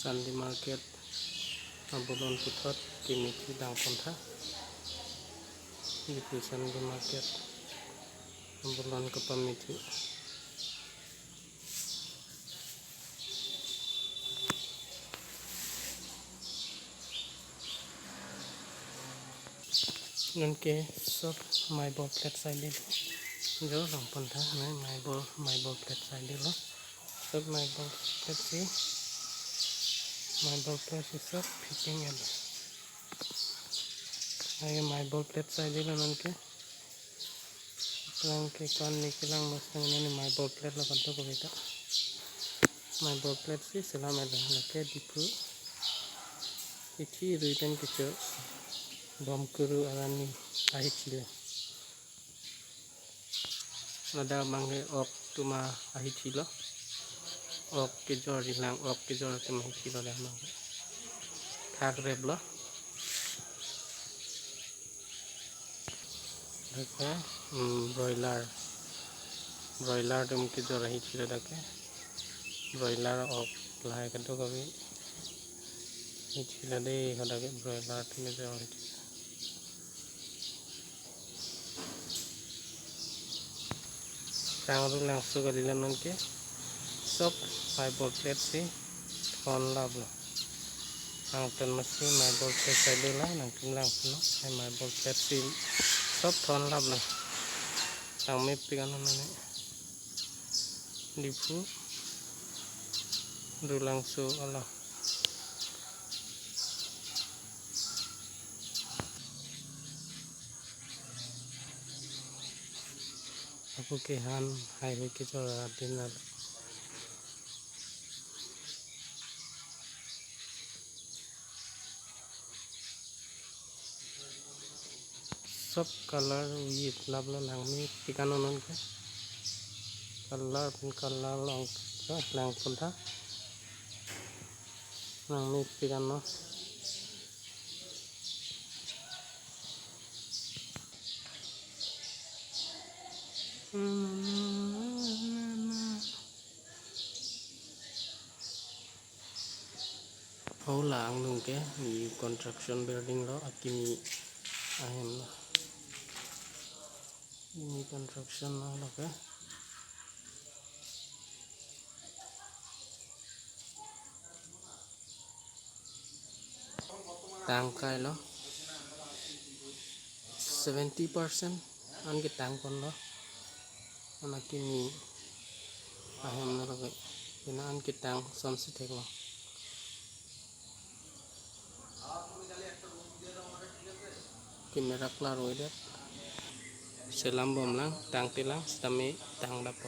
Sunday market Abulon Putot Kimiti Dangpontha Itu Sunday market Abulon Kapamiti Nanke sop my ball plate side jo Dangpontha my ball plate side lo sop my ball plate see my ball plate is sop fitting and I my ball plate side lo nanke lang ke kon nikilang mustang ni my ball plate lo kanto ko beta my ball plate si selam ada lake dipu ichi ruiten kicho bom kuru alani ahi chile nada manghe ok tuma ahi chilo ok ke jor hilang ok ke jor tuma ahi chilo dah manghe thak reblo dake broiler tum ke jor ahi chilo dake broiler ok lahai kanto ko bi chila de hodake broiler tum jor ahi chilo Rangru langsung ke dalam nanti, sop my ball plate si on lablo. Angton masih my ball plate saya lah, nanti langsung my ball plate si sop on lablo. Ang may pigan nani dipu, du langsung Allah. Aku kehan highway ke jorah dinner. Sop color with lablo langmi pigan nani ke color long lang punta langmi pigan no. Hola ang nung ke di construction building lo akimi ahem lo ini construction lo ke tangkai lo 70% an ke tangkon lo an akimi ahem lo ke ina an ke tang somsi tek lo kimera klaro ide selam bom lang tang tilang stami tang dapo